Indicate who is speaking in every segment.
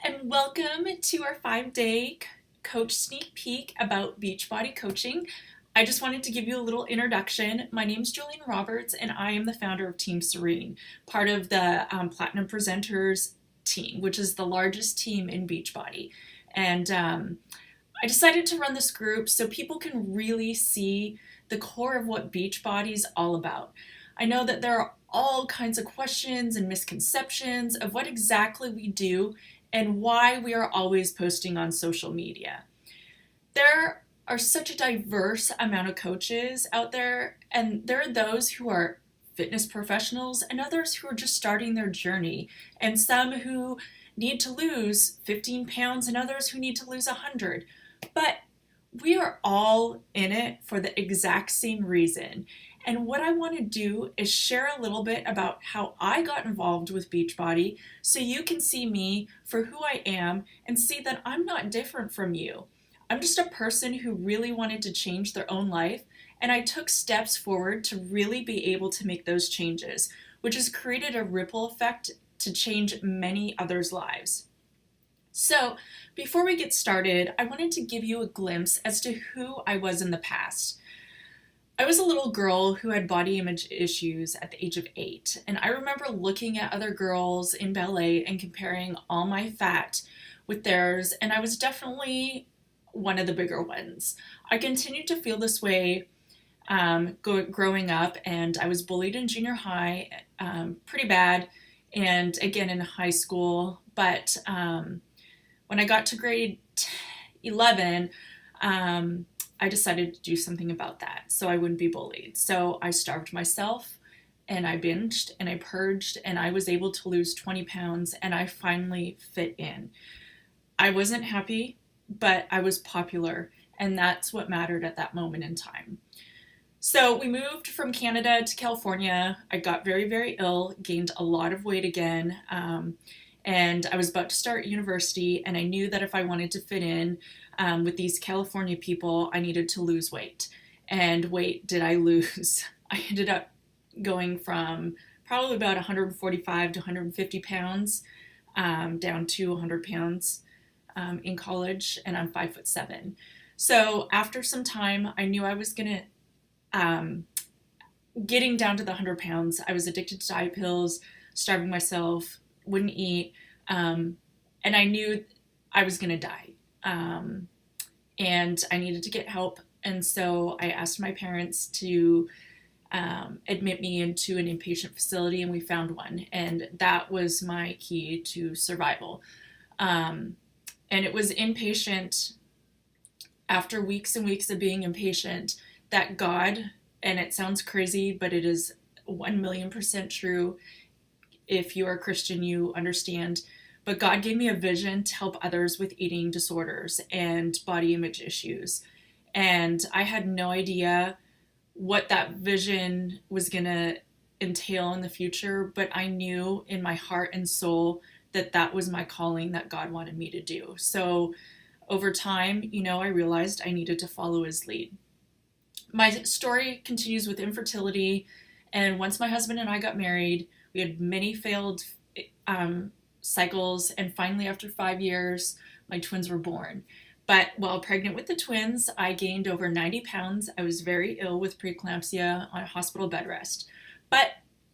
Speaker 1: and welcome to our 5-day coach sneak peek about Beachbody coaching. I just wanted to give you a little introduction. My name is Julian Roberts, and I am the founder of Team Serene, part of the Platinum Presenters team, which is the largest team in Beachbody. And I decided to run this group so people can really see the core of what Beachbody is all about. I know that there are all kinds of questions and misconceptions of what exactly we do and why we are always posting on social media. There are such a diverse amount of coaches out there, and there are those who are fitness professionals and others who are just starting their journey, and some who need to lose 15 pounds and others who need to lose 100. But we are all in it for the exact same reason. And what I want to do is share a little bit about how I got involved with Beachbody so you can see me for who I am and see that I'm not different from you. I'm just a person who really wanted to change their own life, and I took steps forward to really be able to make those changes, which has created a ripple effect to change many others' lives. So, before we get started, I wanted to give you a glimpse as to who I was in the past. I was a little girl who had body image issues at the age of 8, and I remember looking at other girls in ballet and comparing all my fat with theirs, and I was definitely one of the bigger ones. I continued to feel this way growing up, and I was bullied in junior high pretty bad, and again in high school, but when I got to grade 11, I decided to do something about that so I wouldn't be bullied. So I starved myself and I binged and I purged and I was able to lose 20 pounds and I finally fit in. I wasn't happy, but I was popular, and that's what mattered at that moment in time. So we moved from Canada to California. I got very, very ill, gained a lot of weight again, and I was about to start university, and I knew that if I wanted to fit in with these California people, I needed to lose weight. And weight did I lose? I ended up going from probably about 145 to 150 pounds down to 100 pounds in college, and I'm 5'7". So after some time, I knew I was gonna getting down to the 100 pounds. I was addicted to diet pills, starving myself, wouldn't eat, and I knew I was gonna die. And I needed to get help, and so I asked my parents to admit me into an inpatient facility, and we found one, and that was my key to survival. And it was inpatient, after weeks and weeks of being inpatient, that God, and it sounds crazy, but it is 1,000,000% true. If you are a Christian, you understand. But God gave me a vision to help others with eating disorders and body image issues. And I had no idea what that vision was going to entail in the future, but I knew in my heart and soul that that was my calling that God wanted me to do. So over time, I realized I needed to follow his lead. My story continues with infertility, and once my husband and I got married, we had many failed cycles, and finally after 5 years, my twins were born. But while pregnant with the twins, I gained over 90 pounds. I was very ill with preeclampsia on hospital bed rest. But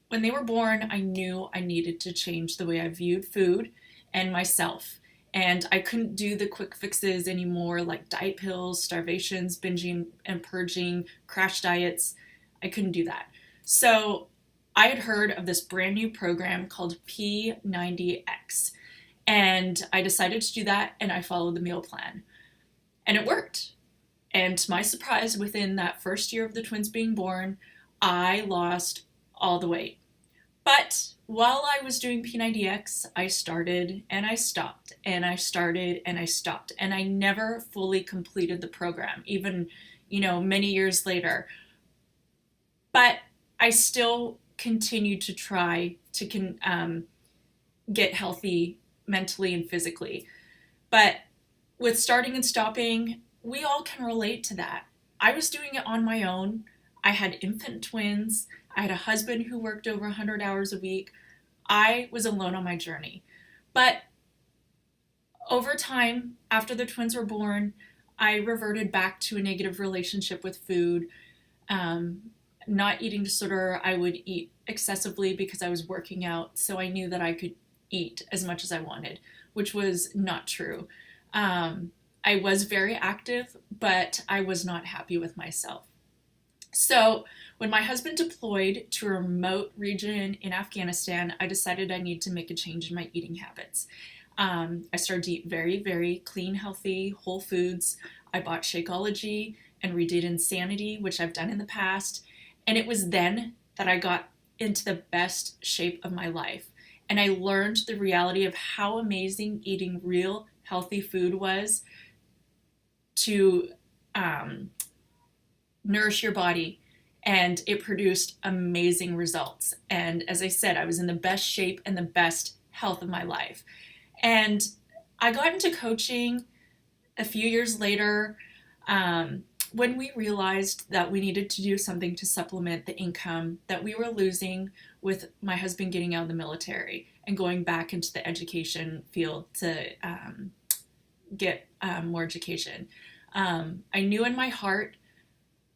Speaker 1: when they were born, I knew I needed to change the way I viewed food and myself. And I couldn't do the quick fixes anymore, like diet pills, starvations, binging and purging, crash diets. I couldn't do that. So I had heard of this brand new program called P90X. And I decided to do that, and I followed the meal plan. And it worked. And to my surprise, within that first year of the twins being born, I lost all the weight. But while I was doing P90X, I started and I stopped, and I started and I stopped, and I never fully completed the program, even, many years later. But I still continued to try to get healthy mentally and physically. But with starting and stopping, we all can relate to that. I was doing it on my own. I had infant twins. I had a husband who worked over 100 hours a week. I was alone on my journey. But Over time, after the twins were born, I reverted back to a negative relationship with food. Um, Not eating disorder, I would eat excessively because I was working out, so I knew that I could eat as much as I wanted, which was not true. I was very active, but I was not happy with myself. So, when my husband deployed to a remote region in Afghanistan, I decided I need to make a change in my eating habits. I started to eat very, very clean, healthy, whole foods. I bought Shakeology and redid Insanity, which I've done in the past. And it was then that I got into the best shape of my life. And I learned the reality of how amazing eating real, healthy food was to um, nourish your body, and it produced amazing results. And as I said, I was in the best shape and the best health of my life. And I got into coaching a few years later, when we realized that we needed to do something to supplement the income that we were losing with my husband getting out of the military and going back into the education field to get more education. I knew in my heart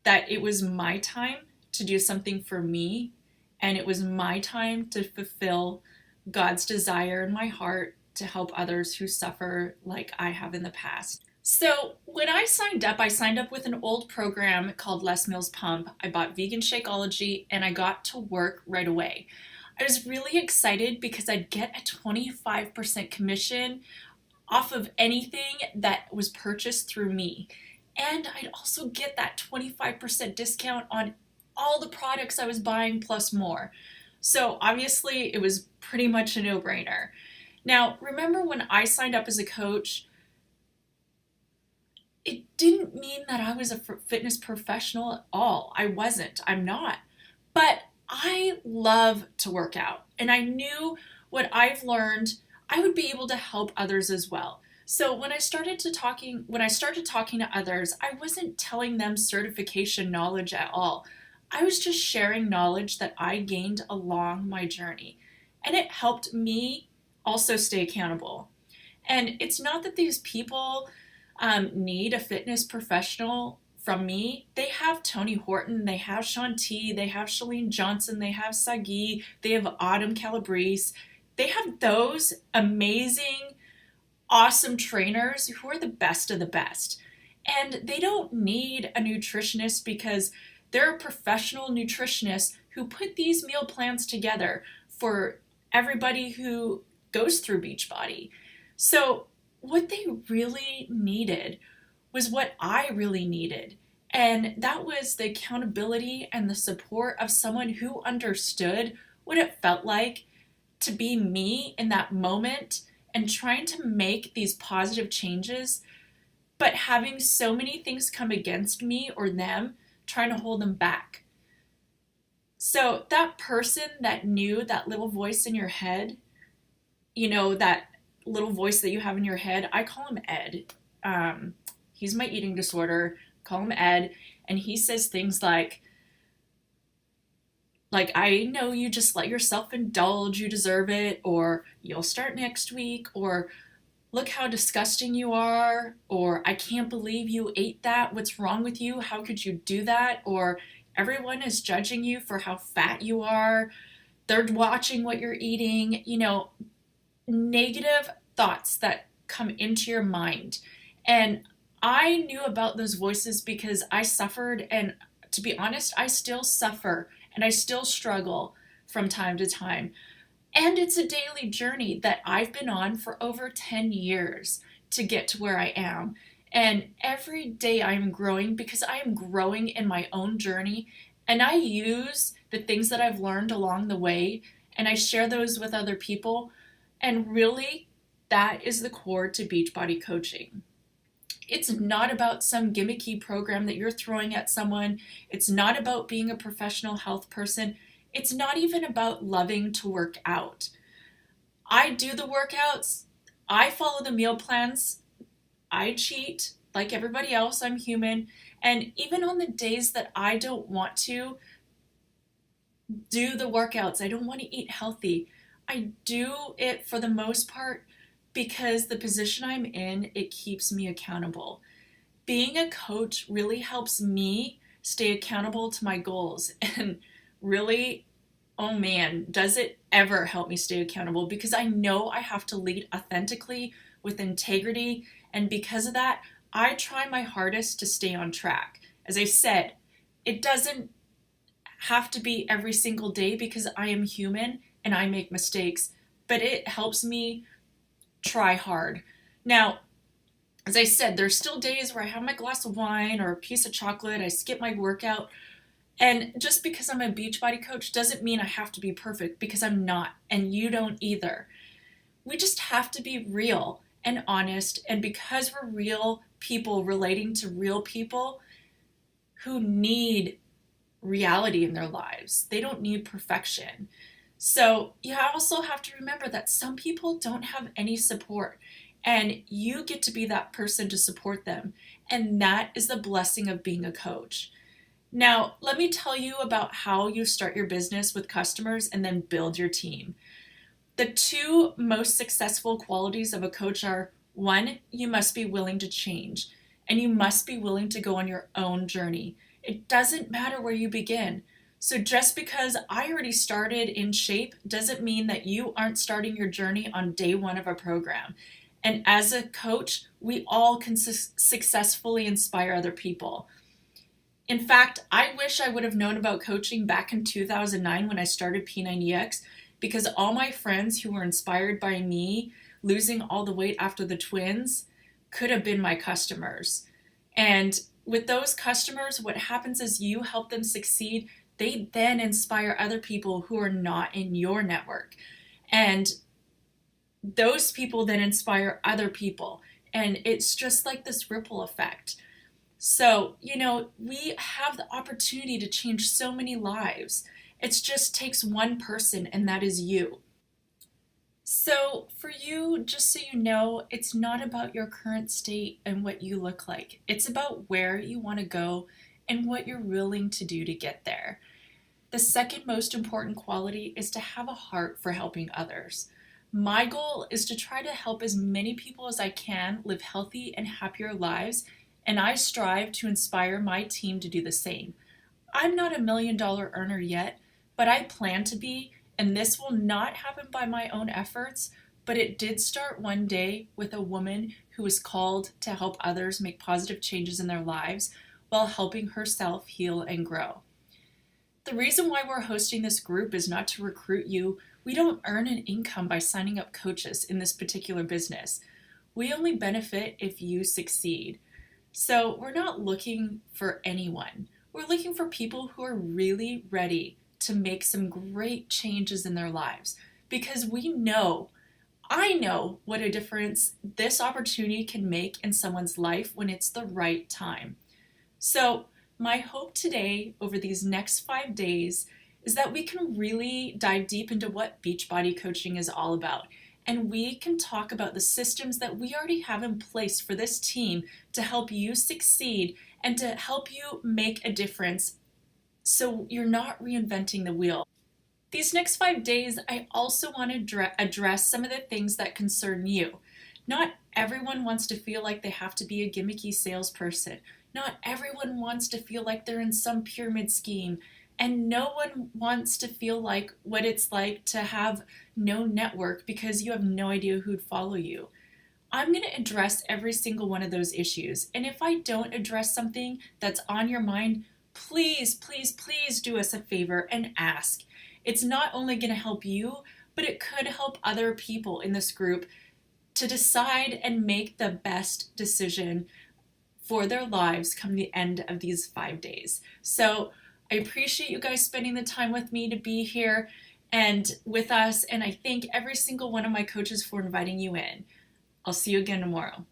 Speaker 1: that it was my time to do something for me, and it was my time to fulfill God's desire in my heart to help others who suffer like I have in the past. So when I signed up with an old program called Les Mills Pump. I bought Vegan Shakeology and I got to work right away. I was really excited because I'd get a 25% commission off of anything that was purchased through me. And I'd also get that 25% discount on all the products I was buying plus more. So obviously, it was pretty much a no brainer. Now, remember when I signed up as a coach, it didn't mean that I was a fitness professional at all. I wasn't. I'm not. But I love to work out. And I knew what I've learned, I would be able to help others as well. So when I started talking to others, I wasn't telling them certification knowledge at all. I was just sharing knowledge that I gained along my journey. And it helped me also stay accountable. And it's not that these people need a fitness professional from me. They have Tony Horton, they have Shaun T, they have Chalene Johnson, they have Sagi, they have Autumn Calabrese. They have those amazing, awesome trainers who are the best of the best. And they don't need a nutritionist because they're a professional nutritionist who put these meal plans together for everybody who goes through Beachbody. So what they really needed was what I really needed. And that was the accountability and the support of someone who understood what it felt like to be me in that moment and trying to make these positive changes, but having so many things come against me or them, trying to hold them back. So that person that knew that little voice in your head, that little voice that you have in your head, I call him Ed. He's my eating disorder. Call him Ed, and he says things like I know you just let yourself indulge, you deserve it, or you'll start next week, or look how disgusting you are, or I can't believe you ate that. What's wrong with you? How could you do that? Or everyone is judging you for how fat you are. They're watching what you're eating. Negative thoughts that come into your mind. And I knew about those voices because I suffered, and to be honest, I still suffer and I still struggle from time to time. And it's a daily journey that I've been on for over 10 years to get to where I am. And every day I am growing because I am growing in my own journey. And I use the things that I've learned along the way and I share those with other people. And really, that is the core to Beachbody coaching. It's not about some gimmicky program that you're throwing at someone. It's not about being a professional health person. It's not even about loving to work out. I do the workouts. I follow the meal plans. I cheat like everybody else. I'm human. And even on the days that I don't want to do the workouts, I don't want to eat healthy, I do it for the most part because the position I'm in, it keeps me accountable. Being a coach really helps me stay accountable to my goals. And really, oh man, does it ever help me stay accountable, because I know I have to lead authentically with integrity. And because of that, I try my hardest to stay on track. As I said, it doesn't have to be every single day because I am human and I make mistakes, but it helps me try hard. Now, as I said, there's still days where I have my glass of wine or a piece of chocolate, I skip my workout. And just because I'm a Beachbody coach doesn't mean I have to be perfect, because I'm not, and you don't either. We just have to be real and honest. And because we're real people relating to real people who need reality in their lives, they don't need perfection. So you also have to remember that some people don't have any support, and you get to be that person to support them. And that is the blessing of being a coach. Now, let me tell you about how you start your business with customers and then build your team. The two most successful qualities of a coach are: one, you must be willing to change, and you must be willing to go on your own journey. It doesn't matter where you begin. So just because I already started in shape doesn't mean that you aren't starting your journey on day one of a program. And as a coach, we all can successfully inspire other people. In fact, I wish I would have known about coaching back in 2009 when I started P90X, because all my friends who were inspired by me losing all the weight after the twins could have been my customers. And with those customers, what happens is you help them succeed. They then inspire other people who are not in your network. And those people then inspire other people. And it's just like this ripple effect. So, we have the opportunity to change so many lives. It just takes one person, and that is you. So, for you, just so you know, it's not about your current state and what you look like. It's about where you want to go and what you're willing to do to get there. The second most important quality is to have a heart for helping others. My goal is to try to help as many people as I can live healthy and happier lives, and I strive to inspire my team to do the same. I'm not $1 million earner yet, but I plan to be, and this will not happen by my own efforts, but it did start one day with a woman who was called to help others make positive changes in their lives while helping herself heal and grow. The reason why we're hosting this group is not to recruit you. We don't earn an income by signing up coaches in this particular business. We only benefit if you succeed. So we're not looking for anyone. We're looking for people who are really ready to make some great changes in their lives, because I know what a difference this opportunity can make in someone's life when it's the right time. So my hope today over these next 5 days is that we can really dive deep into what Beachbody coaching is all about. And we can talk about the systems that we already have in place for this team to help you succeed and to help you make a difference so you're not reinventing the wheel. These next 5 days, I also want to address some of the things that concern you. Not everyone wants to feel like they have to be a gimmicky salesperson. Not everyone wants to feel like they're in some pyramid scheme. And no one wants to feel like what it's like to have no network because you have no idea who'd follow you. I'm going to address every single one of those issues. And if I don't address something that's on your mind, please, please, please do us a favor and ask. It's not only going to help you, but it could help other people in this group to decide and make the best decision for their lives come the end of these 5 days. So I appreciate you guys spending the time with me to be here and with us. And I thank every single one of my coaches for inviting you in. I'll see you again tomorrow.